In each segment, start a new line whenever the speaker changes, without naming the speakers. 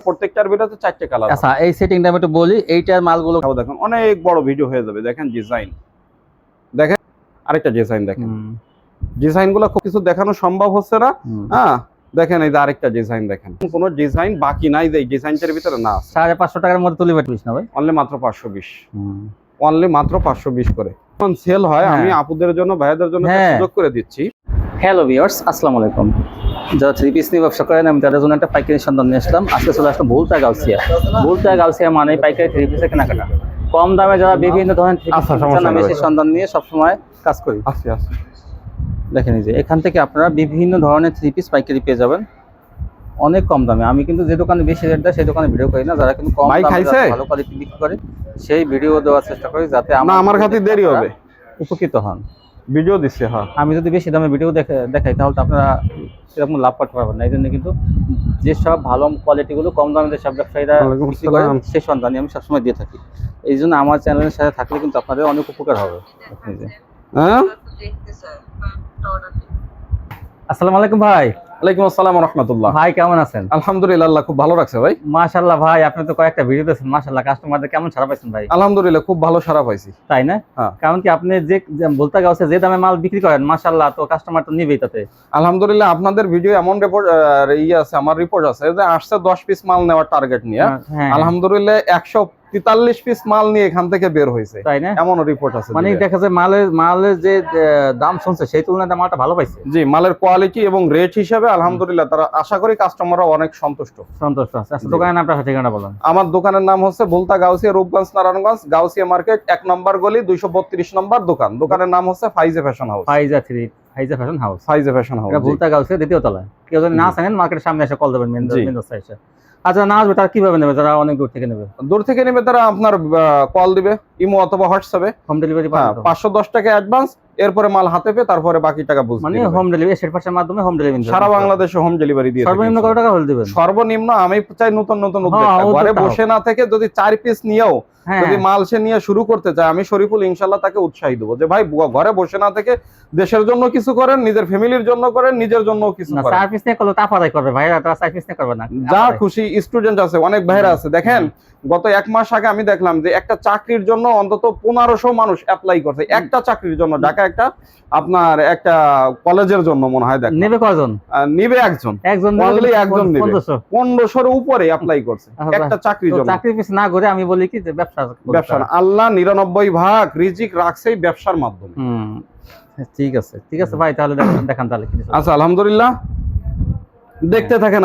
প্রত্যেকটার ভিতরে 4টে কালার।
আচ্ছা, এই সেটিংটা আমি একটু বলি। এইটার মালগুলো
দেখুন অনেক বড় ভিডিও হয়ে যাবে। দেখেন ডিজাইন, দেখেন আরেকটা ডিজাইন, দেখেন ডিজাইনগুলো খুব কিছু দেখানো সম্ভব হচ্ছে না। হ্যাঁ দেখেন এই যে আরেকটা ডিজাইন, দেখেন কোনো ডিজাইন বাকি নাই যে এই ডিজাইনটার ভিতরে না আছে।
550 টাকার মধ্যে তুলি বাটিস না ভাই?
অনলি মাত্র 520, অনলি মাত্র 520 করে এখন সেল হয়। আমি আপুদের জন্য ভাইয়াদের জন্য সুযোগ করে দিচ্ছি।
হ্যালো ভিউয়ার্স, আসসালামু আলাইকুম। যারা থ্রি পিস নিয়ে ব্যবসা করেন, আমি তাদের জন্য একটা পাইকারি সন্ধান নিয়ে আসলাম। আজকে চলে আসলাম ভুলতা গাউসিয়া। ভুলতা গাউসিয়া মানে পাইকারি থ্রি পিসের কেনাকাটা, কম দামে যারা বিভিন্ন ধরনের থ্রি পিস আমি সেই সন্ধান নিয়ে সবসময় কাজ করি। দেখেন এই যে এখান থেকে আপনারা বিভিন্ন ধরনের থ্রি পিস পাইকারি পেয়ে যাবেন অনেক কম দামে। আমি কিন্তু যে দোকানে বেশি রেট দেয় সেই দোকানে ভিডিও করি না, যারা কিন্তু কম দামে ভালো কোয়ালিটি বিক্রি করে সেই ভিডিও দেওয়ার চেষ্টা করি, যাতে
আমার খাতির দেরি হবে
উপকৃত হন।
ভিডিও দিচ্ছে, হ্যাঁ
আমি যদি বেশি দামে ভিডিও দেখাই তাহলে তো আপনারা সেরকম লাভ করতে পারবেন না। এই জন্য কিন্তু যেসব ভালো কোয়ালিটিগুলো কম দামে যেসব ব্যবসায়ীরা বিক্রি করে সেই সন্ধানই আমি সবসময় দিয়ে থাকি। এই জন্য আমার চ্যানেলের সাথে থাকলে কিন্তু আপনাদের অনেক উপকার হবে। আসসালামু আলাইকুম ভাই।
ওয়ালাইকুম আসসালাম ওয়া রাহমাতুল্লাহ।
ভাই কেমন আছেন?
আলহামদুলিল্লাহ, আল্লাহ খুব ভালো রাখছে ভাই।
মাশাআল্লাহ ভাই, আপনি তো কয়েকটা ভিডিও দিয়েছেন, মাশাআল্লাহ কাস্টমারদের কেমন সাড়া পাইছেন ভাই?
আলহামদুলিল্লাহ খুব ভালো সাড়া পাইছি।
তাই না? কারণ কি আপনি যে বলতে গাউসে যে দামে মাল বিক্রি করেন মাশাআল্লাহ, তো কাস্টমার তো নিবেই তাতে।
আলহামদুলিল্লাহ আপনাদের ভিডিও এমন রিপোর্ট আছে, আমার রিপোর্ট আছে যে আসছে 10 পিস মাল নেওয়ার টার্গেট নিয়ে। আলহামদুলিল্লাহ 143 পিস মাল নিয়ে এখান থেকে বের হয়েছে,
তাই না?
এমন রিপোর্ট আছে।
মানে দেখা যায় মালের যে দাম শুনছে সেই তুলনায় মালটা ভালো পাইছে।
জি, মালের কোয়ালিটি এবং রেট হিসাবে আলহামদুলিল্লাহ তারা আশা করি কাস্টমাররা অনেক সন্তুষ্ট আছে।
আচ্ছা, দোকানের নামটা ঠিকানা বলেন।
আমার দোকানের নাম হচ্ছে ভুলতা গাউসিয়া, রূপগঞ্জ নারায়ণগঞ্জ, গাউসিয়া মার্কেট 1 নম্বর গলি 232 নম্বর দোকান। দোকানের নাম হচ্ছে ফাইজা ফ্যাশন হাউস।
ফাইজা ফ্যাশন হাউস, এটা ভুলতা গাউসিয়া দ্বিতীয় তলায়। কেউ যদি না জানেন মার্কেটের সামনে এসে কল দেবেন, মেন রাস্তায় এসে। আচ্ছা, না আসবে তারা কিভাবে নেবে? যারা অনেক দূর থেকে নেবে তারা আপনার কল দিবে ইমো অথবা হোয়াটসঅ্যাপে। হোম ডেলিভারি
510 টাকা অ্যাডভান্স, এরপরে মাল হাতে পেয়ে তারপরে বাকি টাকা বুঝবে।
মানে হোম ডেলিভারি সেটপাসের মাধ্যমে হোম ডেলিভারি
সারা বাংলাদেশে হোম ডেলিভারি দিয়ে।
সর্বনিম্ন কত টাকা হলে দিবেন?
সর্বনিম্ন আমি চাই নতুন উদ্যোক্তা ঘরে বসে না থেকে যদি 4 পিস নিয়েও যদি মাল সে নিয়ে শুরু করতে চায়, আমি শরীফুল ইনশাআল্লাহ তাকে উৎসাহ দেবো যে ভাই ঘরে বসে না থেকে দেশের জন্য কিছু করেন, নিজের ফ্যামিলির জন্য করেন, নিজের জন্য কিছু করেন।
4 পিস নিয়ে করলে তাফাদাই করবে ভাইরা, তারা 4 পিস নিয়ে করবে না।
যা খুশি স্টুডেন্ট আছে, অনেক ভাইরা আছে। দেখেন গত 1 মাস আগে আমি দেখলাম যে একটা চাকরির জন্য অন্তত 1500 মানুষ অ্যাপ্লাই করছে, একটা চাকরির জন্য। ঢাকা একটা আপনার একটা কলেজের জন্য মনে হয়। দেখ
নেবে কয়জন?
নিবে একজন অনলি একজন নেবে। 1500 এর উপরে অ্যাপ্লাই করছে একটা চাকরির জন্য।
চাকরি পিছ না করে আমি বলি কি যে ব্যবসা
আল্লাহ 99 ভাগ রিজিক রাখছেই ব্যবসার মাধ্যমে।
ঠিক আছে ভাই, তাহলে দেখান তাহলে কি।
আচ্ছা আলহামদুলিল্লাহ দেখতে থাকেন।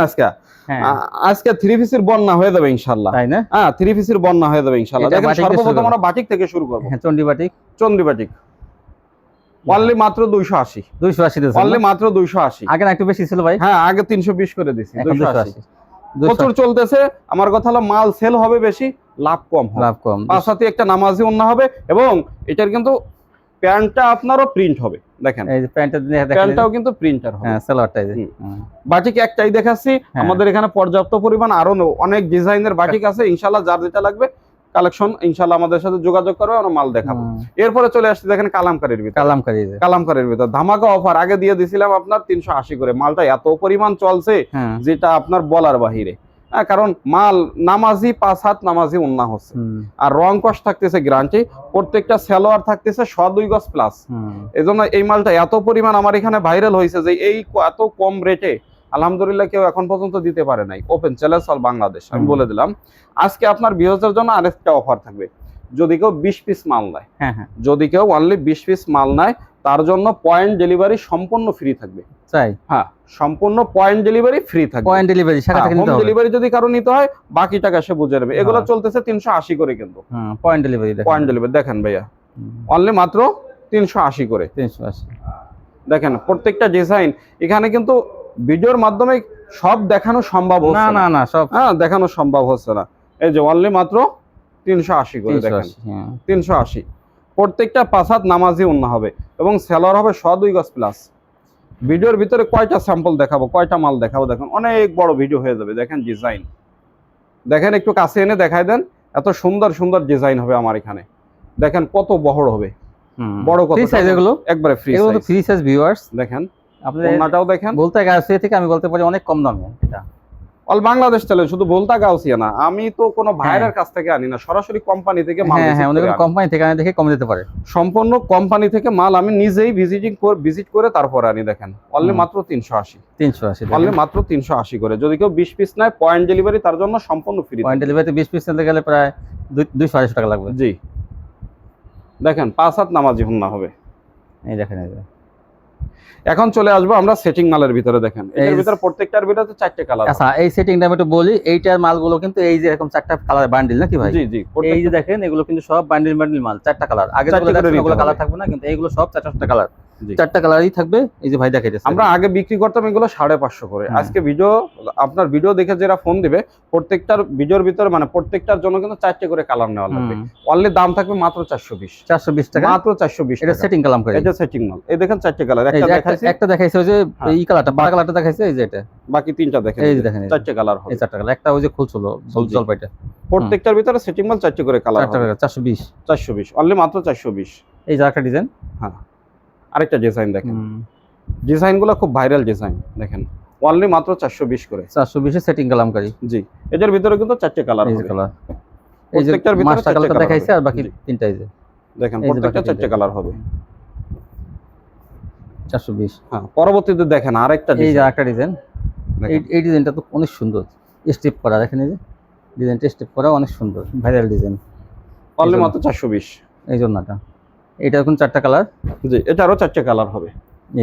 আজকে থ্রি পিসের বন্যা হয়ে যাবে ইনশাআল্লাহ, তাই না? হ্যাঁ, থ্রি পিসের বন্যা হয়ে যাবে ইনশাআল্লাহ। দেখেন সর্বপ্রথম আমরা বাটিক থেকে শুরু করব।
হ্যাঁ, চন্ডি বাটিক
অনলি মাত্র 280
দিয়েছেন।
অনলি মাত্র 280।
আগে না একটু বেশি ছিল ভাই?
হ্যাঁ, আগে 320 করে দিয়েছি, 280 প্রচুর চলতেছে। আমার কথা হলো মাল সেল হবে বেশি, লাভ কম। পাশাতে একটা নামাজি ওন্না হবে, এবং এটার কিন্তু প্যান্টটা আপনারও প্রিন্ট হবে। দেখেন
এই যে
প্যান্টটাও কিন্তু প্রিন্টার হবে।
হ্যাঁ, সালোয়ারটাই।
বাটিক একটাই দেখাচ্ছি, আমাদের এখানে পর্যাপ্ত পরিমাণ আরো অনেক ডিজাইনের বাটিক আছে। ইনশাআল্লাহ যার যেটা লাগবে কালেকশন ইনশাআল্লাহ আমাদের সাথে যোগাযোগ করবে, আমরা মাল দেখাবো। এরপরে চলে আসছে দেখেন কালামকারীর ভিতর ধামাকা অফার আগে দিয়ে দিছিলাম আপনার 380 করে। মালটা এত পরিমাণ চলছে যেটা আপনার বলার বাহিরে। কারণ মাল নামাজি 5 হাত নামাজি ওন্না হচ্ছে, আর রং কস থাকতেছে গ্যারান্টি। প্রত্যেকটা সালোয়ার থাকতেছে 2 গজ প্লাস। এজন্য এই মালটা এত পরিমাণ আমার এখানে ভাইরাল হয়েছে যে এই এত কম রেটে আলহামদুলিল্লাহ কেউ এখন পর্যন্ত দিতে পারে নাই। ওপেন চ্যালেঞ্জ অল বাংলাদেশ আমি বলে দিলাম। আজকে আপনার ভিউয়ারদের জন্য আরেকটা অফার থাকবে। যদি কেউ 20 পিস মাল নেয়, যদি কেউ অনলি 20 পিস মাল নেয়, তার জন্য পয়েন্ট ডেলিভারি সম্পূর্ণ ফ্রি থাকবে। হ্যাঁ, সম্পূর্ণ পয়েন্ট ডেলিভারি ফ্রি থাকবে।
পয়েন্ট ডেলিভারি সারা থেকে নিতে হবে।
হোম ডেলিভারি যদি কারো নিতে হয় বাকি টাকা সে বুঝে নেবে। এগুলো চলতেছে 380 করে কিন্তু।
পয়েন্ট ডেলিভারি
দেখেন ভাইয়া, অনলি মাত্র 380 করে।
380
দেখেন প্রত্যেকটা ডিজাইন এখানে কিন্তু ভিডিওর মাধ্যমে সব দেখানো সম্ভব হচ্ছে
না সব
দেখানো সম্ভব হচ্ছে না। এই যে অনলি মাত্র 380 করে। দেখেন 380 প্রত্যেকটা 5 হাত নামাজি ওন্না হবে, এবং সালোয়ার হবে 2 গজ প্লাস। ভিডিওর ভিতরে কয়টা স্যাম্পল দেখাবো, কয়টা মাল দেখাবো, দেখেন অনেক বড় ভিডিও হয়ে যাবে। দেখেন ডিজাইন, দেখেন একটু কাছে এনে দেখায় দেন। এত সুন্দর সুন্দর ডিজাইন হবে আমার এখানে। দেখেন কত বড় হবে, বড় কত সাইজ, এগুলো একবারে ফ্রি
সাইজ ভিউয়ার্স।
দেখেন আপনার ওন্নাটাও দেখেন।
বলতে গাউসিয়া থেকে আমি বলতে পারি অনেক কম দামে এটা।
অল বাংলাদেশ চলে, শুধু ভোলতা গাউসিয়া না, আমি তো কোনো ভাইয়ের কাছ থেকে আনি না, সরাসরি কোম্পানি থেকে মাল
হ্যাঁ হ্যাঁ,
visit করে আনি।
কোম্পানি থেকে আনে দেখে কমে দিতে পারে।
সম্পূর্ণ কোম্পানি থেকে মাল আমি নিজেই ভিজিট করে তারপরে আনি। দেখেন অনলি মাত্র 380,
380,
অনলি মাত্র 380 করে। যদি কেউ 20 পিস নেয় পয়েন্ট ডেলিভারি তার জন্য সম্পূর্ণ ফ্রি।
পয়েন্ট ডেলিভারিতে 20 পিস নিতে গেলে প্রায় 200-250 টাকা লাগবে।
জি দেখেন 5 হাত নামাজি হুন্না হবে।
এই দেখেন, এই যে
এখন চলে আসবো আমরা সেটিং মালের ভিতরে। দেখেন এর ভিতরে প্রত্যেকটার ভিতরে 4টে কালার।
আচ্ছা, এই সেটিংটা আমি একটু বলি। এইটার মালগুলো কিন্তু এই যে এরকম 4টা কালার বান্ডিল নাকি ভাই?
জি জি,
এই যে দেখেন এগুলো কিন্তু সব বান্ডিল মাল, 4টা কালার। আগে যেগুলো কালার থাকবে না, কিন্তু এইগুলো সব 4টা কালার, 4টা কালারই থাকবে। এই যে ভাই দেখাইতেছে,
আমরা আগে বিক্রি করতাম এগুলো 550 করে। আজকে আপনার ভিডিও দেখে যারা ফোন দিবে প্রত্যেকটার ভিডিওর ভিতরে মানে প্রত্যেকটার জন্য কিন্তু 4টে করে কালার নেওয়া লাগবে। অনলি দাম থাকবে মাত্র 420 টাকা, মাত্র 420
এটা
টাকা।
সেটিং কালাম করে,
এটা সেটিং মাল। এই দেখেন 4টে কালার,
একটা দেখাইছে ওই যে এই কালারটা, বাটা কালারটা দেখাইছে, এই যে এটা,
বাকি 3টা দেখেন।
এই যে দেখেন
4টে কালার হবে,
এই 4টা কালার। একটা ওই যে খুলছিল জলপাইটা।
প্রত্যেকটার ভিতরে সেটিং মাল 4টে করে কালার হবে। 420 অনলি মাত্র 420।
এই যে একটা ডিজাইন,
হ্যাঁ আরেকটা ডিজাইন দেখেন, ডিজাইনগুলো খুব ভাইরাল ডিজাইন। দেখেন অনলি মাত্র 420 করে,
420 এ সেটিং কালামকারী।
জি এটার ভিতরে কিন্তু 4টে কালার হবে।
এই যে
প্রত্যেকটার ভিতরে
মাস্টার
4টে
কালারটা
কালার
দেখাইছে, আর বাকি 3টা এই যে
দেখেন প্রত্যেকটা 4টে কালার হবে।
420।
হ্যাঁ পরবর্তীতে দেখেন আরেকটা
এই যে
ডিজাইন।
আরেকটা ডিজাইন, এই ডিজাইনটা তো অনেক সুন্দর, স্টেপ করা। দেখেন এই যে ডিজাইনটা স্টেপ করা, অনেক সুন্দর ভাইরাল ডিজাইন।
অনলি মাত্র 420
এই জন্যটা। এটা এখন 4টা কালার।
জি এটারও 4টে কালার হবে।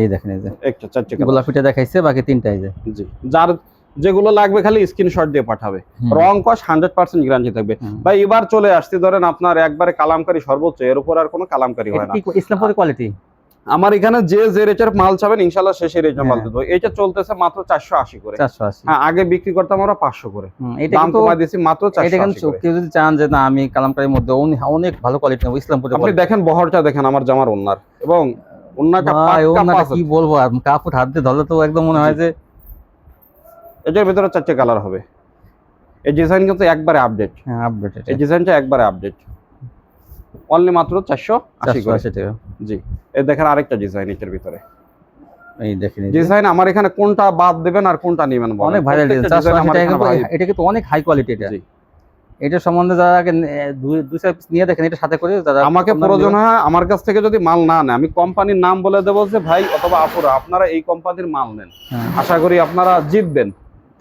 এই দেখেন, এই যে
একটা 4টে কালার
গোলাপিটা দেখাইছে, বাকি 3টা এই যে।
জি যার যেগুলো লাগবে খালি স্ক্রিনশট দিয়ে পাঠাবে। রং কস 100% গ্যারান্টি থাকবে। ভাই এবার চলে আসছে ধরেন আপনার একবারে কালামকারী সর্বোচ্চ, এর উপর আর কোনো কালামকারী হয় না।
ইসলামপুরের কোয়ালিটি।
আমার এখানে যে রেটের মাল চাবেন ইনশাআল্লাহ সেই রেটের মাল দেবো। এটা চলতেছে মাত্র 480 করে।
480।
হ্যাঁ আগে বিক্রি করতাম আমরা 500 করে,
এটা
দাম
কিন্তু
কমাই দিয়েছি মাত্র 480
এটা কিন্তু
করে।
কেউ যদি চান যে না আমি কালামকারীর মধ্যে অনেক ভালো কোয়ালিটি নেব, ইসলামপুরের
আপনি দেখেন বহরটা দেখেন আমার জামার ওন্নার, এবং ওন্নাটা
ওন্নাটা কি বলবো, আর কাপড় হাত দিয়ে ধরলে তো একদম মনে হয় যে।
এটার ভিতরে 4টে কালার হবে। এই ডিজাইন কিন্তু একবারে আপডেট।
হ্যাঁ আপডেট,
এই ডিজাইনটা একবারে আপডেট। অনলি মাত্র 480 করে। জি এই দেখেন আরেকটা ডিজাইন এটার ভিতরে।
এই দেখেন
ডিজাইন আমার এখানে কোনটা বাদ দিবেন আর কোনটা নেবেন বলেন।
অনেক ভাইরাল ডিজাইন। 480 এটা কিন্তু অনেক হাই কোয়ালিটি। এটা
জি
এটা সম্বন্ধে যারা আগে 2-4 পিস নিয়ে দেখেন, এটা সাথে করে যারা
আমাকে প্রয়োজন হয় আমার কাছ থেকে যদি মাল না নেয় আমি কোম্পানির নাম বলে দেবো যে ভাই অথবা আপুরা আপনারা এই কোম্পানির মাল নেন, আশা করি আপনারা জিতবেন,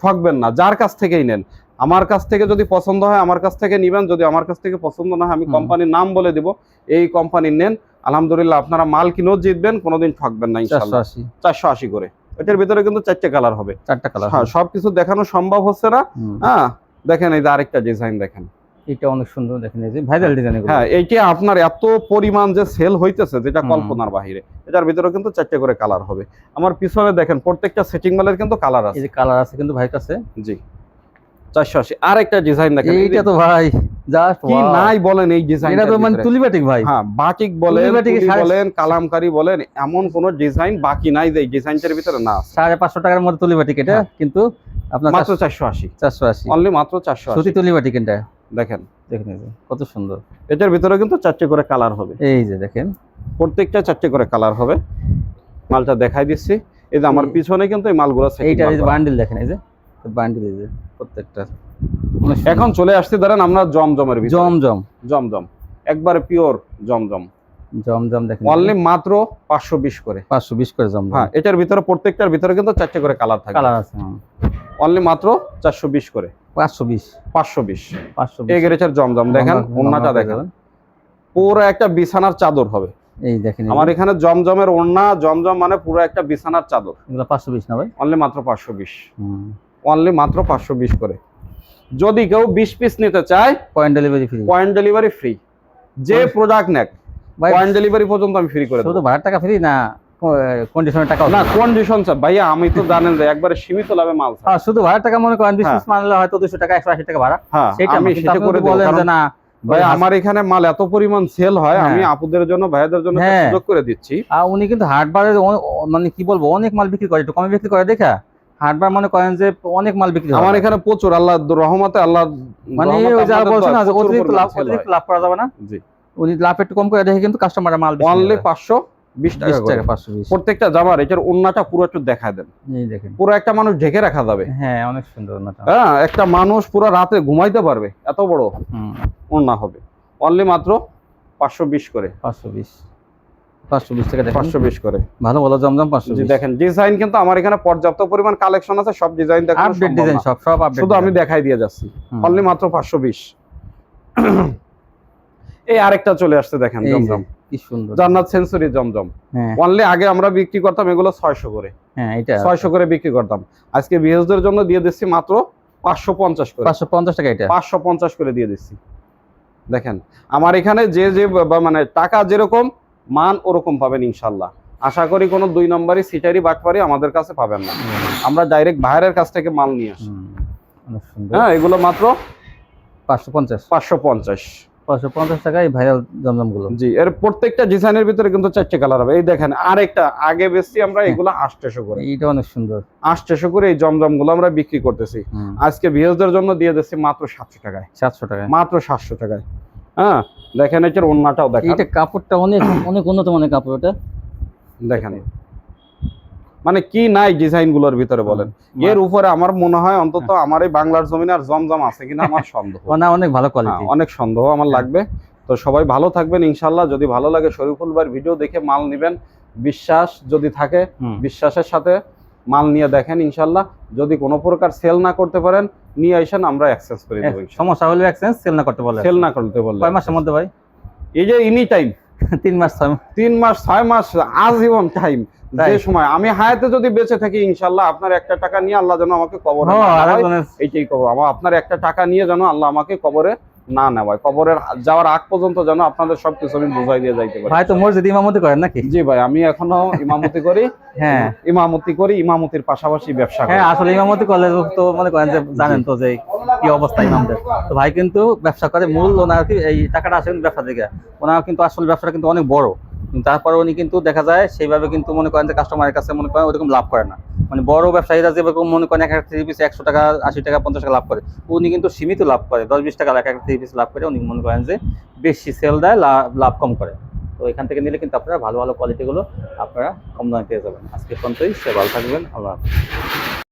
ঠকবেন না। যার কাছ থেকেই নেন, আমার কাছ থেকে যদি পছন্দ হয় আমার কাছ থেকে নিবেন, যদি আমার কাছ থেকে পছন্দ না হয় আমি কোম্পানির নাম বলে দিব, এই কোম্পানির নেন। আলহামদুলিল্লাহ আপনারা মাল কিনেও জিতবেন, কোনোদিন ঠকবেন না ইনশাআল্লাহ। 480 করে। এটার ভিতরে কিন্তু 4টে কালার হবে।
4টা কালার।
হ্যাঁ সবকিছু দেখানো সম্ভব হচ্ছে না। হ্যাঁ দেখেন এই যে আরেকটা ডিজাইন দেখেন,
এটা অনেক সুন্দর। দেখেন এই যে ভাইরাল ডিজাইন এগুলো।
হ্যাঁ এইটা আপনার এত পরিমাণ যে সেল হইতেছে যেটা কল্পনার বাহিরে। এটার ভিতরে কিন্তু 4টে করে কালার হবে। আমার পিছনে দেখেন প্রত্যেকটা সেটিং মালের কিন্তু কালার আছে।
এই যে কালার আছে কিন্তু ভাই কাছে।
জি 480। আরেকটা ডিজাইন দেখেন,
এইটা তো ভাই জাস্ট
কি নাই বলেন এই ডিজাইন।
এটা তো মানে তুলিবাটিক ভাই।
হ্যাঁ বাটিক বলেন, তুলি বলেন, কালামকারী বলেন, এমন কোন ডিজাইন বাকি নাই যে এই ডিজাইনটার ভিতরে না আছে।
550 টাকার মধ্যে তুলিবাটিক এটা, কিন্তু আপনার
মাত্র 480 অনলি মাত্র 480
সুতি তুলিবাটিক। এটা
দেখেন,
দেখেন এই যে কত সুন্দর।
এটার ভিতরে কিন্তু 4টে করে কালার হবে।
এই যে দেখেন
প্রত্যেকটা 4টে করে কালার হবে। মালটা দেখাই দিচ্ছি। এই যে আমার পিছনে কিন্তু এই মালগুলো
এইটা এই যে বান্ডিল দেখেন, এই যে বান্ডিল, এই যে প্রত্যেকটা।
এখন চলে আসছে ধরেন আমরা জমজমের ভিতরে। জমজম একবারে পিওর জমজম।
দেখেন
অনলি মাত্র 520 করে।
520 করে জমজম।
হ্যাঁ এটার ভিতরে প্রত্যেকটার ভিতরে কিন্তু 4টে করে কালার থাকে।
কালার আছে।
অনলি মাত্র 420 করে। 520 এই গ্রেটের জমজম দেখেন, ওন্নাটা দেখেন পুরো একটা বিছানার চাদর হবে।
এই দেখেন
আমার এখানে জমজমের ওন্না, জমজম মানে পুরো একটা বিছানার চাদর।
এগুলো 520 না ভাই?
অনলি মাত্র 520। অনলি মাত্র 520 করে। যদি কেউ 20 পিস নিতে চায়
পয়েন্ট ডেলিভারি ফ্রি।
যে প্রোডাক্ট নেক পয়েন্ট ডেলিভারি পর্যন্ত আমি ফ্রি করে দেব।
শুধু ভাড়ার টাকা ফ্রি না, কন্ডিশনের টাকা
না? কন্ডিশন স্যার ভাইয়া আমি তো জানেন যে একবারে সীমিত লাভে মাল।
হ্যাঁ শুধু ভাড়ার টাকা মনে করেন 20 পিস মানলে হয়তো 200 টাকা 180 টাকা ভাড়া।
হ্যাঁ আমি সেটা করে
বলেন যে না
ভাই আমার এখানে মাল এত পরিমাণ সেল হয়, আমি আপুদের জন্য ভাইয়াদের জন্য সুযোগ করে দিচ্ছি।
আর উনি কিন্তু হাটবারে মানে কি বলবো অনেক মাল বিক্রি করে, একটু কমে বিক্রি করে দেখা হাটবার মনে করেন যে অনেক মাল বিক্রি হয়।
আমার এখানে প্রচুর আল্লাহ রহমতে, আল্লাহ
মানে যা বলছেন অতিরিক্ত লাভ করা যাবে না। জি উনি লাভ একটু কম করে দেখে কিন্তু কাস্টমাররা মাল
অনলি 500 20 টাকা
20
করে।
টাকা 520।
প্রত্যেকটা জামার এটার ওন্নাটা পুরো একটু দেখায় দেন,
এই দেখেন,
পুরো একটা মানুষ ঢেকে রাখা যাবে।
হ্যাঁ অনেক সুন্দর ওন্নাটা।
হ্যাঁ, একটা মানুষ পুরো রাতে ঘুমাইতে পারবে, এত বড় ওন্না হবে। অনলি মাত্র 520 করে,
520 টাকা দেখেন,
520 করে।
ভালো ভালো জমজম
জি
520।
দেখেন ডিজাইন কিন্তু আমার এখানে পর্যাপ্ত পরিমাণ কালেকশন আছে, সব ডিজাইন দেখানো
আপডেট
সম্ভব
ডিজাইন
না।
সব আপডেট,
শুধু আমি দেখাই দিয়ে যাচ্ছি। অনলি মাত্র 520। এই আরেকটা চলে আসছে দেখেন জমজম,
কি সুন্দর
জান্নাত সেঞ্চুরি জমজম।
হ্যাঁ
অনলি আগে আমরা বিক্রি করতাম এগুলো 600 করে,
হ্যাঁ এটা
600 করে বিক্রি করতাম। আজকে বিহেজদের জন্য দিয়ে দিচ্ছি মাত্র 550 করে,
550 টাকা এটা।
550 করে দিয়ে দিচ্ছি। দেখেন আমার এখানে যে যে মানে টাকা যেরকম মান ওরকম পাবেন ইনশাল্লাহ। আশা করি কোনো 2 নম্বরই সিটারি বাটপারি আমাদের কাছে পাবেন না। আমরা ডাইরেক্ট বাইরের কাছ থেকে মাল নিয়ে আসি।
অনেক সুন্দর।
হ্যাঁ, এগুলো মাত্র
550
550
টাকায় ভাইরাল জমজম গুলো।
জি, এর প্রত্যেকটা ডিজাইনের ভিতরে কিন্তু 4টে কালার হবে। এই দেখেন আরেকটা আগে বেশি আমরা এগুলো 800 করে,
এইটা অনেক সুন্দর,
800 করে এই জমজম গুলো আমরা বিক্রি করতেছি। আজকে ভিউজদের জন্য দিয়ে দিচ্ছি মাত্র 700 টাকায়,
700 টাকায়,
মাত্র 700 টাকায়। হ্যাঁ দেখেন এটার ওন্নাটাও দেখেন,
এটা কাপড়টা অনেক অনেক উন্নত মানের কাপড়। এটা
দেখেন মানে কি নাই ডিজাইন গুলোর ভিতরে বলেন। এর উপরে আমার মনে হয় অন্তত আমার এই বাংলার জমিনে আর জমজম আছে কিনা আমার সন্দেহ।
না অনেক ভালো কোয়ালিটি,
অনেক সন্দেহ আমার লাগবে। তো সবাই ভালো থাকবেন ইনশাল্লাহ। যদি ভালো লাগে শরীফুল ভাইয়ের ভিডিও দেখে মাল নেবেন, বিশ্বাস যদি থাকে বিশ্বাসের সাথে মাল নিয়ে দেখেন ইনশাল্লাহ। যদি কোনো প্রকার সেল না করতে পারেন নিয়ে আসেন, আমরা এক্সচেঞ্জ করে দেব।
সমস্যা হলে এক্সচেঞ্জ, সেল না করতে বলে,
সেল না করতে বললে
কয় মাসের মধ্যে ভাই?
এই যে এনি টাইম
3 মাস 6 মাস,
3 মাস 6 মাস আজীবন টাইম। যে সময় আমি হায়াতে যদি বেঁচে থাকি ইনশাল্লাহ আপনার একটা টাকা নিয়ে আল্লাহ যেন আমাকে কবরে না নেওয়ায়, এইটাই কবর আমার। আপনার একটা টাকা নিয়ে যেন আল্লাহ আমাকে কবরে না নেওয়ায়, কবরের যাওয়ার আগ পর্যন্ত যেন আপনাদের সবকিছু আমি বুঝাই দিয়ে যাইতে পারি।
ভাই তো মসজিদ ইমামতি করেন নাকি?
জি ভাই, আমি এখনো ইমামতি করি।
হ্যাঁ
ইমামতি করি, ইমামতির পাশাপাশি ব্যবসা করি।
হ্যাঁ আসলে ইমামতি করলে তো মনে করেন যে জানেন তো যে কি অবস্থা ইমামদের। তো ভাই কিন্তু ব্যবসা করে, মূল ওনার কি এই টাকাটা আসে ব্যবসা থেকে। ওনার কিন্তু আসলে ব্যবসাটা কিন্তু অনেক বড়, তারপরে উনি কিন্তু দেখা যায় সেইভাবে কিন্তু মনে করেন যে কাস্টমারের কাছে মনে করেন ওরকম লাভ করে না। মানে বড় ব্যবসায়ীরা যেরকম মনে করেন এক একটা 3 পিস 100 টাকা 80 টাকা 50 টাকা লাভ করে, উনি কিন্তু সীমিত লাভ করে 10-20 টাকা এক একটা 3 পিস লাভ করে। উনি মনে করেন যে বেশি সেল দেয়, লাভ কম করে। তো এখান থেকে নিলে কিন্তু আপনারা ভালো ভালো কোয়ালিটিগুলো আপনারা কম দামে পেয়ে যাবেন। আজকে পর্যন্তই, সে ভালো থাকবেন, আল্লাহ হাফেজ।